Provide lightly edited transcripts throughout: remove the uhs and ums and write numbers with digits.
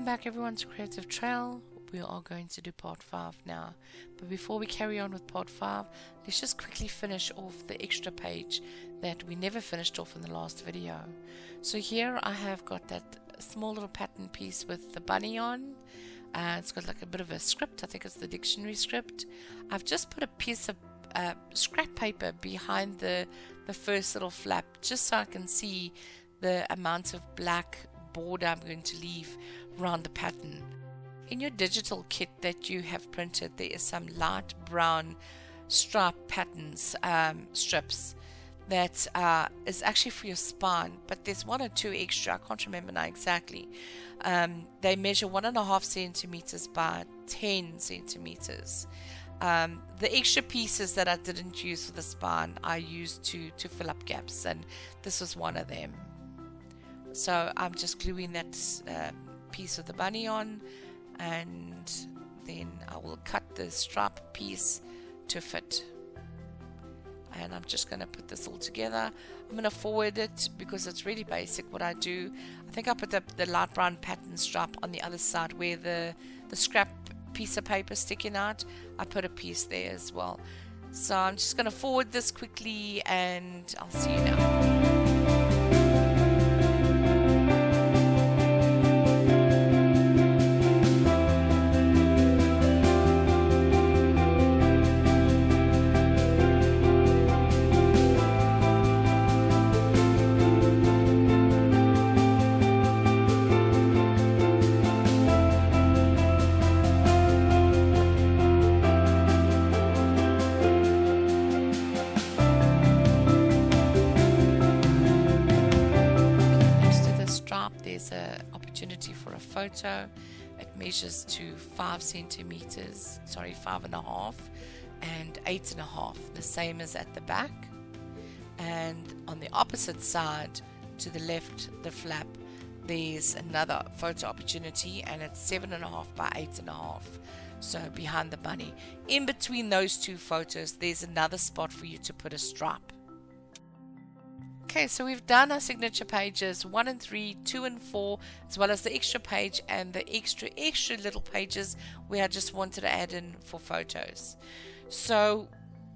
back everyone to Creative Trail. We are going to do part 5 now. But before we carry on with part 5, let's just quickly finish off the extra page that we never finished off in the last video. So here I have got that small little pattern piece with the bunny on. It's got like a bit of a script. I think it's the dictionary script. I've just put a piece of scrap paper behind the first little flap just so I can see the amount of black border I'm going to leave around the pattern. In your digital kit that you have printed, there is some light brown stripe patterns, strips that is actually for your spine, but there's 1 or 2 extra. I can't remember now exactly. They measure 1.5 centimeters by 10 centimeters. The extra pieces that I didn't use for the spine I used to fill up gaps, and this was one of them. So I'm just gluing that piece of the bunny on, and then I will cut the stripe piece to fit. And I'm just going to put this all together. I'm going to forward it because it's really basic what I do. I think I put the light brown pattern stripe on the other side where the scrap piece of paper sticking out. I put a piece there as well. So I'm just going to forward this quickly and I'll see you now. There's an opportunity for a photo. It measures to 5 centimeters, 5.5 and 8.5, the same as at the back. And on the opposite side, to the left, the flap, there's another photo opportunity, and it's 7.5 by 8.5. So behind the bunny. In between those 2 photos, there's another spot for you to put a stripe. Okay, so we've done our signature pages 1 and 3, 2 and 4, as well as the extra page and the extra little pages where I just wanted to add in for photos. So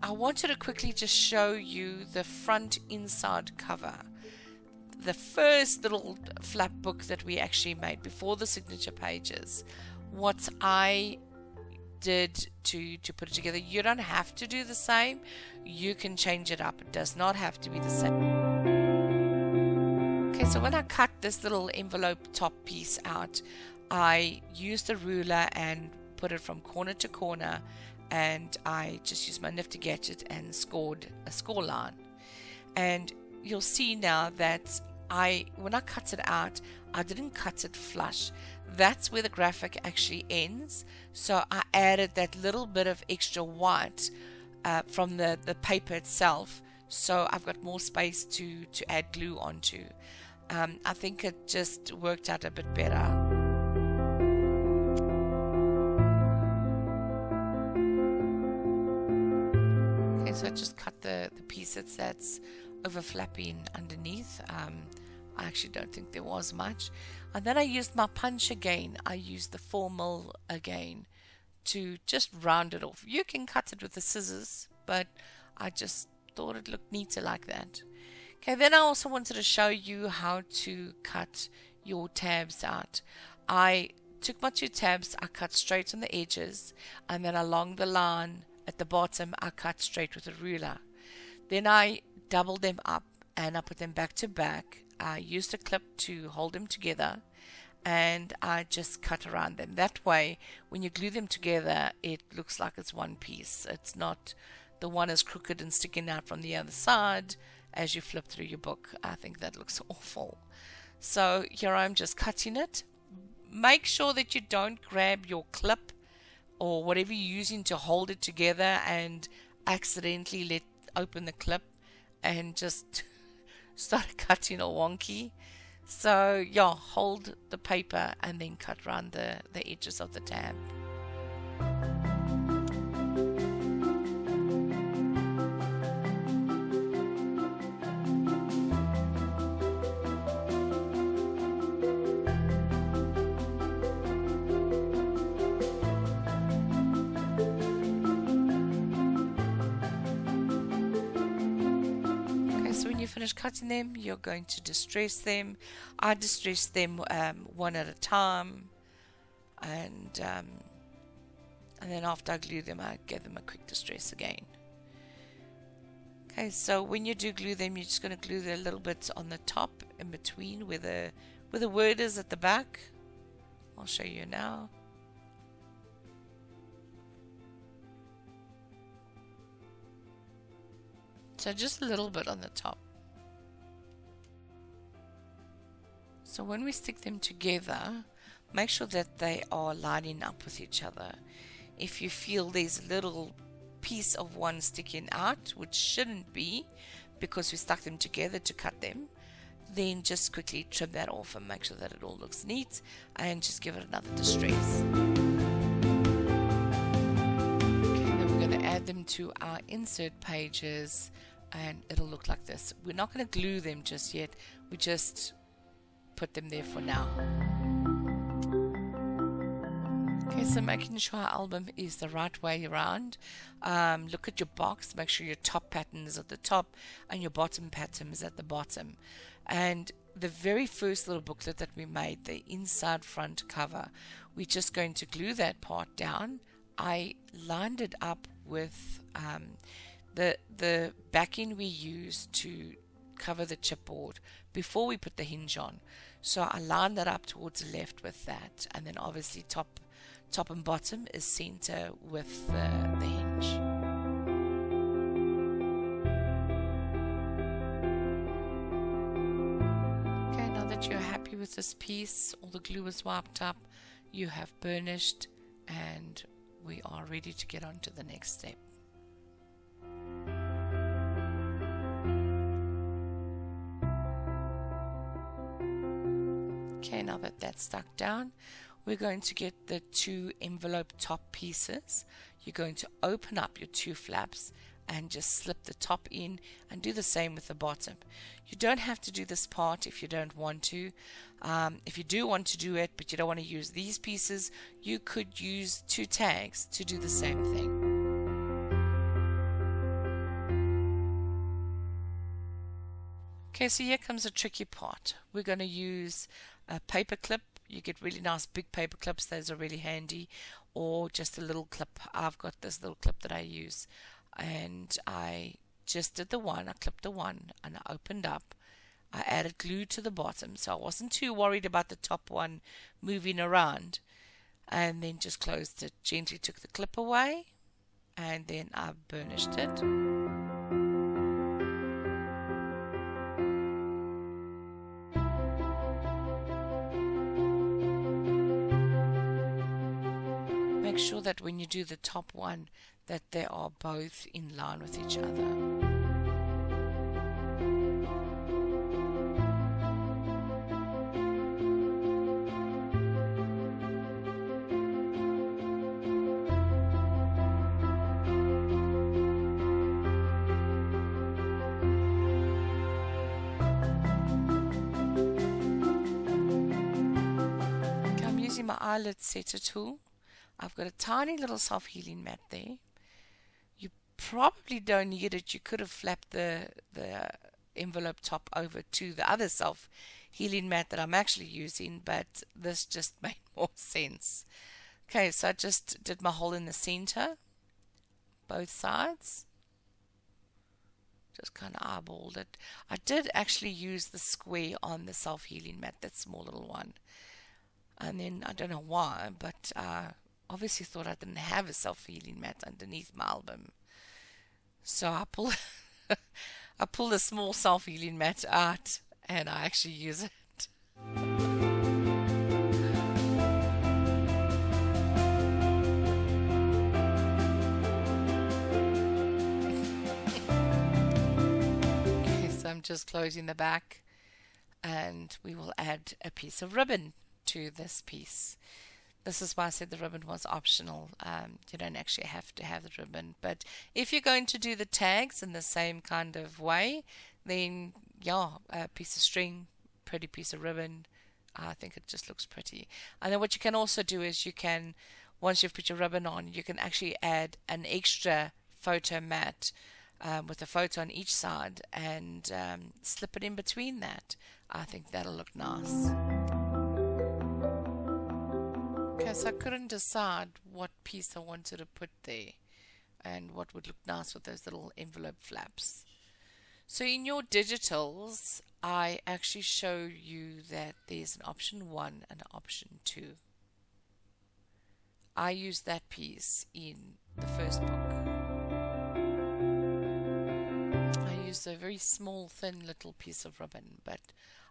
I wanted to quickly just show you the front inside cover. The first little flap book that we actually made before the signature pages. What I did to put it together. You don't have to do the same. You can change it up. It does not have to be the same. Okay, so when I cut this little envelope top piece out, I used a ruler and put it from corner to corner, and I just used my nifty gadget and scored a score line. And you'll see now that when I cut it out, I didn't cut it flush. That's where the graphic actually ends. So I added that little bit of extra white from the paper itself. So I've got more space to add glue onto. I think it just worked out a bit better. Okay, so I just cut the piece that's overflapping underneath. I actually don't think there was much. And then I used my punch again. I used the 4mm again to just round it off. You can cut it with the scissors, but I just thought it looked neater like that. Okay, then I also wanted to show you how to cut your tabs out. I took my 2 tabs, I cut straight on the edges, and then along the line at the bottom, I cut straight with a ruler. Then I doubled them up and I put them back to back. I used a clip to hold them together, and I just cut around them. That way, when you glue them together, it looks like it's one piece. It's not the one is crooked and sticking out from the other side as you flip through your book. I think that looks awful. So here I'm just cutting it. Make sure that you don't grab your clip or whatever you're using to hold it together and accidentally open the clip and just start cutting all wonky. So yeah, hold the paper and then cut around the edges of the tab. finish cutting them, you're going to distress them. I distress them one at a time, and then after I glue them, I give them a quick distress again. Okay, so when you do glue them, you're just going to glue the little bits on the top in between where the word is at the back. I'll show you now. So just a little bit on the top. So when we stick them together, make sure that they are lining up with each other. If you feel there's a little piece of one sticking out, which shouldn't be because we stuck them together to cut them, then just quickly trim that off and make sure that it all looks neat, and just give it another distress. Okay, then we're going to add them to our insert pages, and it'll look like this. We're not going to glue them just yet, we just put them there for now. Okay, so making sure our album is the right way around. Look at your box, make sure your top pattern is at the top and your bottom pattern is at the bottom. And the very first little booklet that we made, the inside front cover, we're just going to glue that part down. I lined it up with the backing we used to cover the chipboard before we put the hinge on. So I lined that up towards the left with that, and then obviously top and bottom is center with the hinge. Okay, now that you're happy with this piece, all the glue is wiped up, you have burnished, and we are ready to get on to the next step. Okay, now that that's stuck down, we're going to get the two envelope top pieces. You're going to open up your two flaps and just slip the top in, and do the same with the bottom. You don't have to do this part if you don't want to. If you do want to do it but you don't want to use these pieces, you could use two tags to do the same thing. Okay, so here comes the tricky part. We're going to use a paper clip. You get really nice big paper clips, those are really handy, or just a little clip. I've got this little clip that I use, and I just did the one, I clipped the one and I opened up. I added glue to the bottom, so I wasn't too worried about the top one moving around, and then just closed it, gently took the clip away, and then I burnished it. Make sure that when you do the top one that they are both in line with each other. Okay, I'm using my eyelid setter tool. I've got a tiny little self-healing mat there. You probably don't need it. You could have flapped the envelope top over to the other self-healing mat that I'm actually using, but this just made more sense. Okay, so I just did my hole in the center, both sides. Just kind of eyeballed it. I did actually use the square on the self-healing mat, that small little one. And then, I don't know why, but obviously thought I didn't have a self-healing mat underneath my album. So I pulled a small self-healing mat out, and I actually use it. Okay, so I'm just closing the back, and we will add a piece of ribbon to this piece. This is why I said the ribbon was optional. You don't actually have to have the ribbon. But if you're going to do the tags in the same kind of way, then yeah, a piece of string, pretty piece of ribbon. I think it just looks pretty. And then what you can also do is you can, once you've put your ribbon on, you can actually add an extra photo mat with a photo on each side, and slip it in between that. I think that'll look nice. Okay, so I couldn't decide what piece I wanted to put there and what would look nice with those little envelope flaps. So in your digitals, I actually show you that there's an option 1 and an option 2. I used that piece in the first book. I used a very small, thin little piece of ribbon, but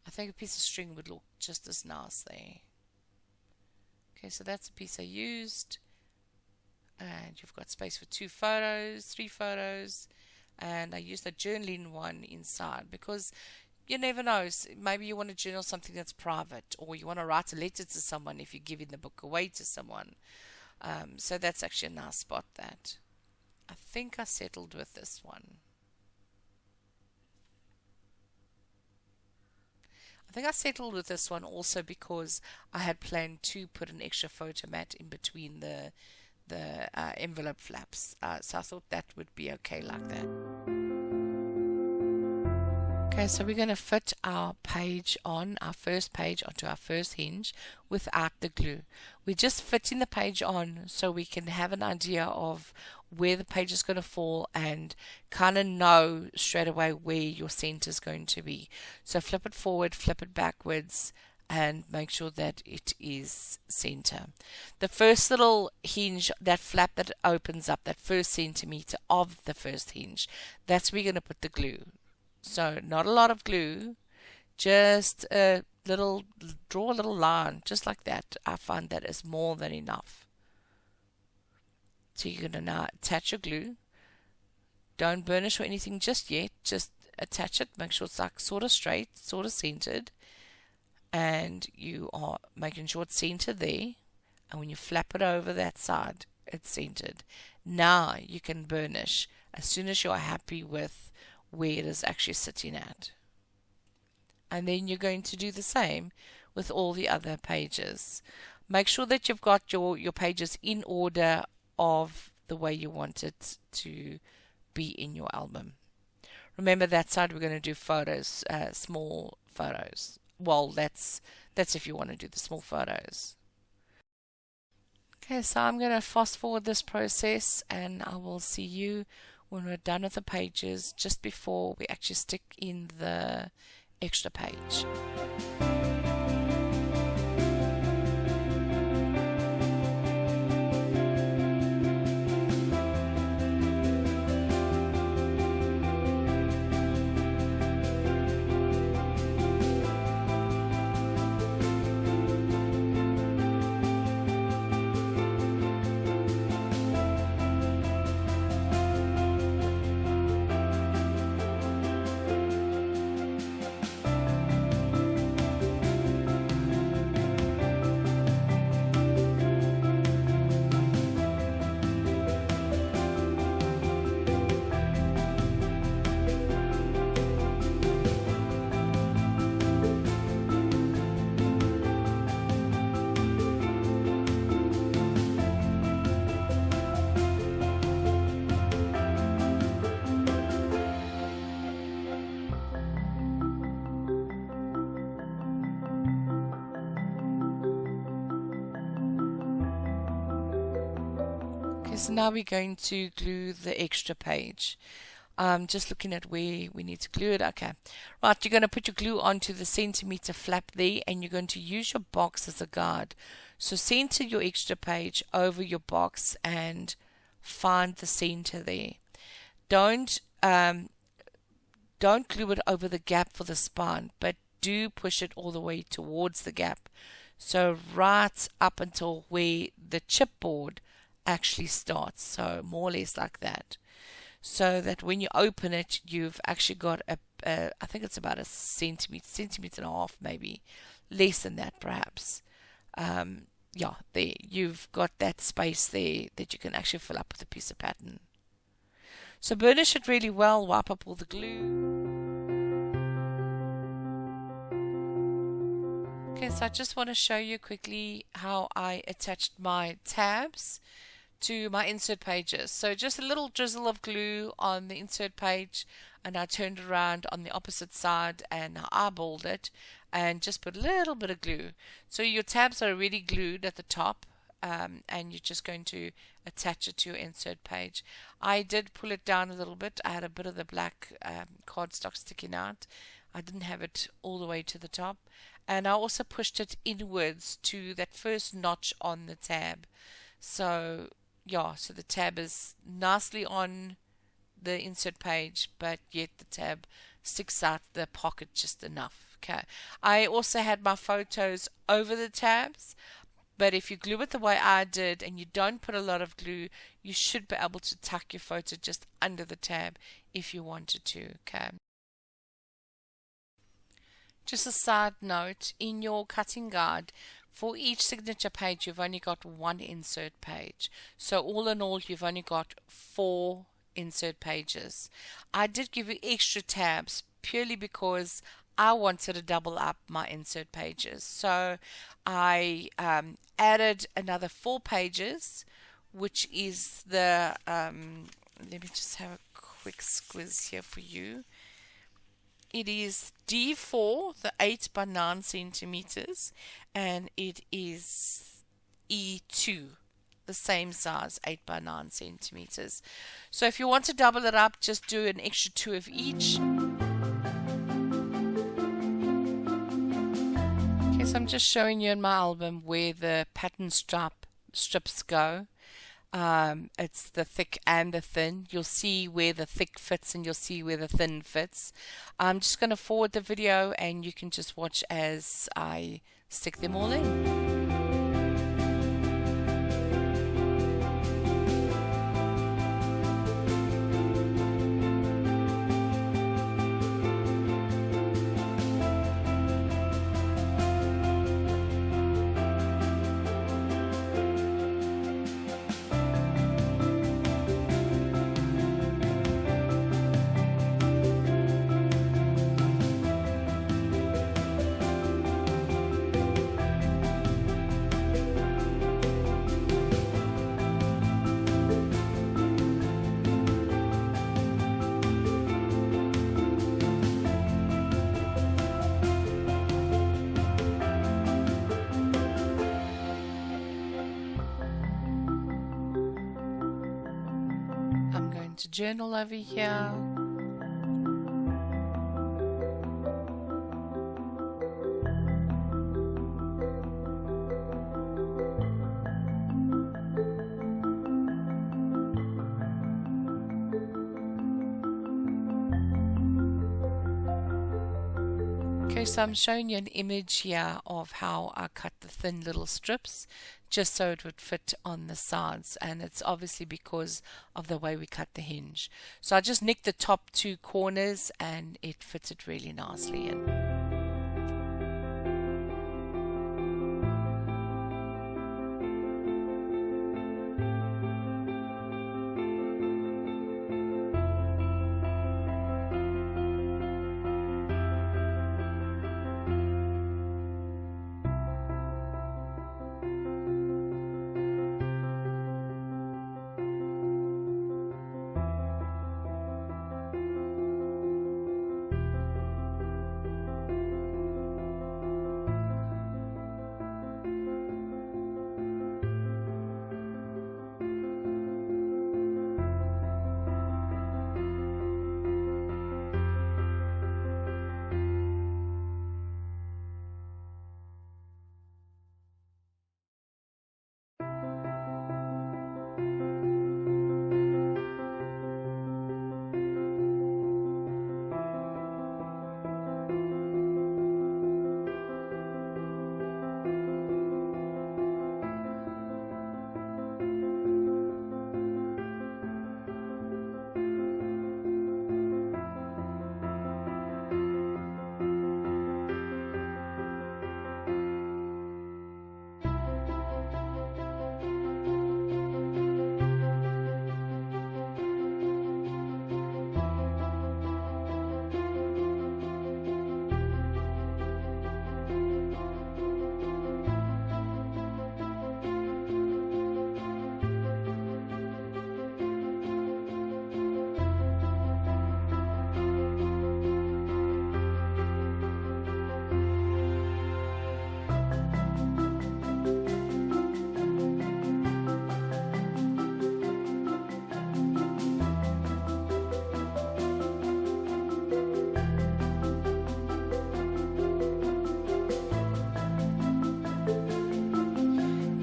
I think a piece of string would look just as nice there. Okay, so that's the piece I used. And you've got space for 2 photos, 3 photos. And I used the journaling one inside because you never know. Maybe you want to journal something that's private, or you want to write a letter to someone if you're giving the book away to someone. So that's actually a nice spot that. I think I settled with this one. I think I settled with this one also because I had planned to put an extra photo mat in between the envelope flaps. So I thought that would be okay like that. Okay, so we're going to fit our page on, our first page onto our first hinge without the glue. We're just fitting the page on so we can have an idea of where the page is going to fall and kind of know straight away where your center is going to be. So flip it forward, flip it backwards, and make sure that it is center. The first little hinge, that flap that opens up, that first centimeter of the first hinge, that's where we're going to put the glue. So not a lot of glue, just a little, draw a little line, just like that. I find that is more than enough. So you're going to now attach your glue. Don't burnish or anything just yet, just attach it, make sure it's like sort of straight, sort of centered. And you are making sure it's centered there. And when you flap it over that side, it's centered. Now you can burnish as soon as you're happy with where it is actually sitting at. And then you're going to do the same with all the other pages. Make sure that you've got your pages in order of the way you want it to be in your album. Remember, that side we're going to do photos, small photos. Well, that's if you want to do the small photos. Okay, so I'm going to fast forward this process, and I will see you when we're done with the pages, just before we actually stick in the extra page. So now we're going to glue the extra page. Just looking at where we need to glue it. Okay, right, you're going to put your glue onto the centimeter flap there, and you're going to use your box as a guide. So center your extra page over your box and find the center there. Don't glue it over the gap for the spine, but do push it all the way towards the gap. So right up until where the chipboard actually starts, so more or less like that, so that when you open it, you've actually got I think it's about a centimeter and a half, maybe less than that perhaps. Yeah, there you've got that space there that you can actually fill up with a piece of pattern. So burnish it really well, wipe up all the glue. Okay, so I just want to show you quickly how I attached my tabs to my insert pages. So just a little drizzle of glue on the insert page, and I turned it around on the opposite side and I eyeballed it and just put a little bit of glue. So your tabs are already glued at the top, and you're just going to attach it to your insert page. I did pull it down a little bit. I had a bit of the black cardstock sticking out. I didn't have it all the way to the top. And I also pushed it inwards to that first notch on the tab. So yeah, so the tab is nicely on the insert page, but yet the tab sticks out the pocket just enough. Okay. I also had my photos over the tabs, but if you glue it the way I did and you don't put a lot of glue, you should be able to tuck your photo just under the tab if you wanted to. Okay. Just a side note, in your cutting guide, for each signature page, you've only got one insert page. So all in all, you've only got 4 insert pages. I did give you extra tabs purely because I wanted to double up my insert pages. So I added another 4 pages, which is the, let me just have a quick squiz here for you. It is D4, the 8 by 9 centimeters, and it is E2, the same size, 8 by 9 centimeters. So if you want to double it up, just do an extra 2 of each. Okay, so I'm just showing you in my album where the pattern strips go. It's the thick and the thin. You'll see where the thick fits and you'll see where the thin fits. I'm just going to forward the video and you can just watch as I stick them all in. To journal over here. Okay, so I'm showing you an image here of how I cut the thin little strips just so it would fit on the sides, and it's obviously because of the way we cut the hinge. So I just nicked the top 2 corners and it fitted really nicely in.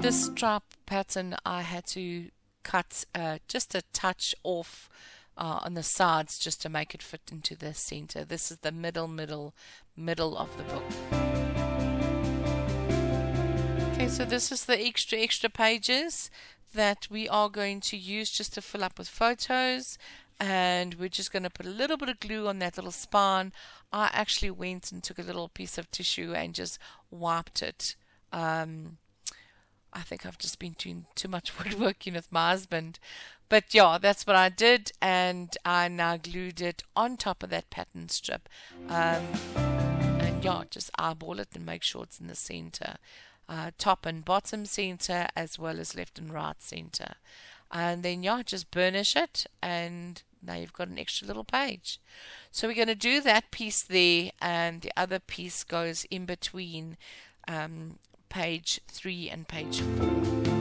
This stripe pattern I had to cut just a touch off on the sides just to make it fit into the center. This is the middle of the book. Okay, so this is the extra pages that we are going to use just to fill up with photos, and we're just going to put a little bit of glue on that little spine. I actually went and took a little piece of tissue and just wiped it. I think I've just been doing too much woodworking with my husband. But yeah, that's what I did, and I now glued it on top of that pattern strip. And yeah, just eyeball it and make sure it's in the center. Top and bottom center, as well as left and right center. And then yeah, just burnish it, and now you've got an extra little page. So we're going to do that piece there, and the other piece goes in between page 3 and page 4.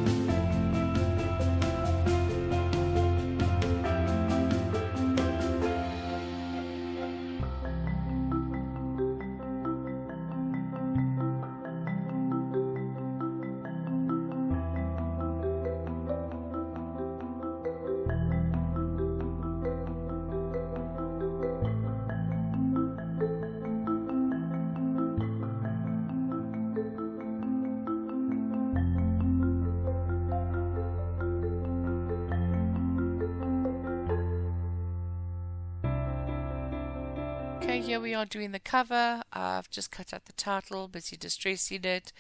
Okay, here we are doing the cover. I've just cut out the title, busy distressing it,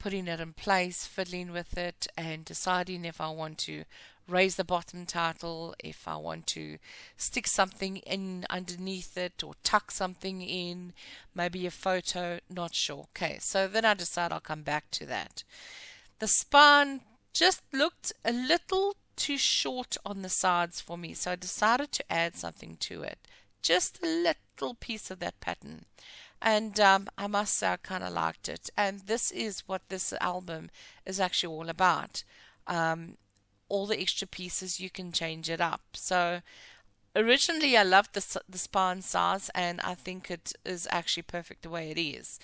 putting it in place, fiddling with it, and deciding if I want to raise the bottom title, if I want to stick something in underneath it or tuck something in, maybe a photo, not sure. Okay, so then I decide I'll come back to that. The spine just looked a little too short on the sides for me, so I decided to add something to it. Just a little piece of that pattern, and I must say I kind of liked it, and this is what this album is actually all about. All the extra pieces, you can change it up. So originally I loved the spine size, and I think it is actually perfect the way it is,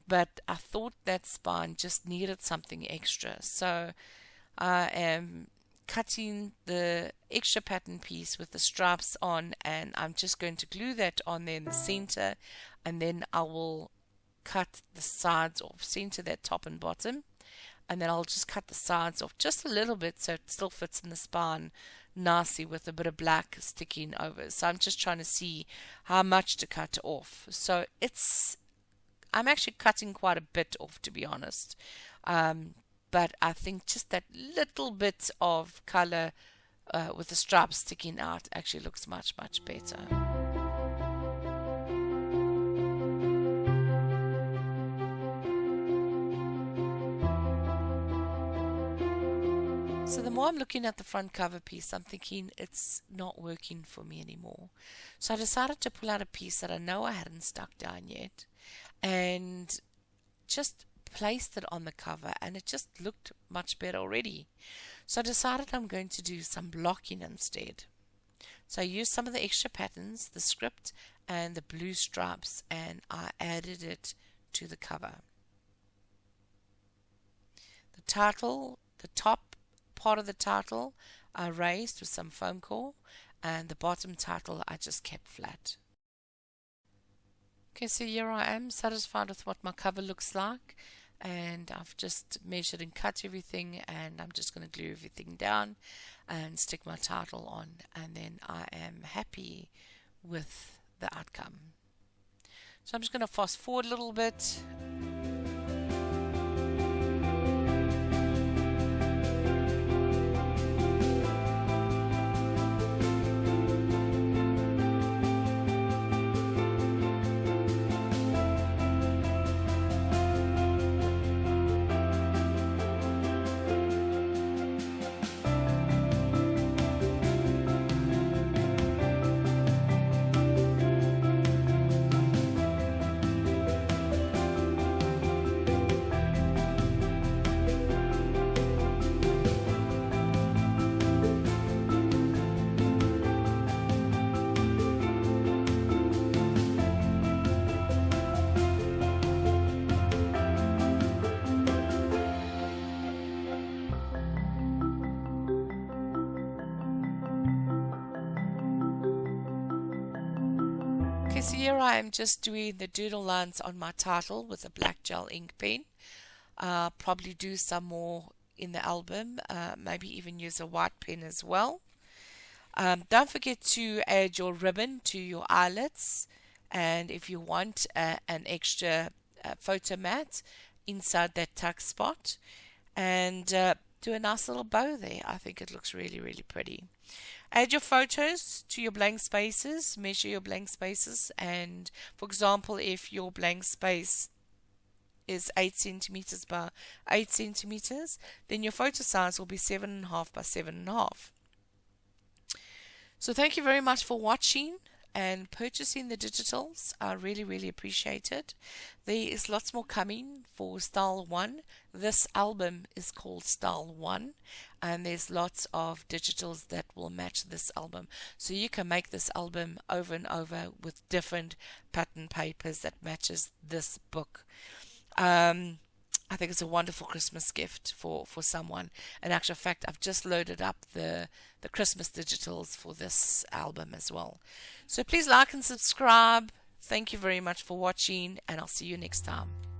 but I thought that spine just needed something extra, so I am cutting the extra pattern piece with the stripes on, and I'm just going to glue that on there in the center, and then I will cut the sides off, center that top and bottom, and then I'll just cut the sides off just a little bit so it still fits in the spine nicely with a bit of black sticking over. So I'm just trying to see how much to cut off. So I'm actually cutting quite a bit off, to be honest. But I think just that little bit of color with the stripes sticking out actually looks much better. So the more I'm looking at the front cover piece, I'm thinking it's not working for me anymore. So I decided to pull out a piece that I know I hadn't stuck down yet, and just placed it on the cover, and it just looked much better already. So I decided I'm going to do some blocking instead. So I used some of the extra patterns, the script and the blue stripes, and I added it to the cover. The title, the top part of the title I raised with some foam core, and the bottom title I just kept flat. Okay, so here I am, satisfied with what my cover looks like, and I've just measured and cut everything, and I'm just going to glue everything down and stick my title on, and then I am happy with the outcome. So I'm just going to fast forward a little bit. Okay, so here I am just doing the doodle lines on my title with a black gel ink pen. Probably do some more in the album, maybe even use a white pen as well. Don't forget to add your ribbon to your eyelets, and if you want an extra photo mat inside that tuck spot, and do a nice little bow there. I think it looks really, really pretty. Add your photos to your blank spaces, measure your blank spaces, and for example, if your blank space is 8 centimeters by 8 centimeters, then your photo size will be 7.5 by 7.5. So thank you very much for watching and purchasing the digitals. I really, really appreciate it. There is lots more coming for Style 1. This album is called Style 1, and there's lots of digitals that will match this album. So you can make this album over and over with different pattern papers that matches this book. I think it's a wonderful Christmas gift for someone. In actual fact, I've just loaded up the Christmas digitals for this album as well. So please like and subscribe. Thank you very much for watching, and I'll see you next time.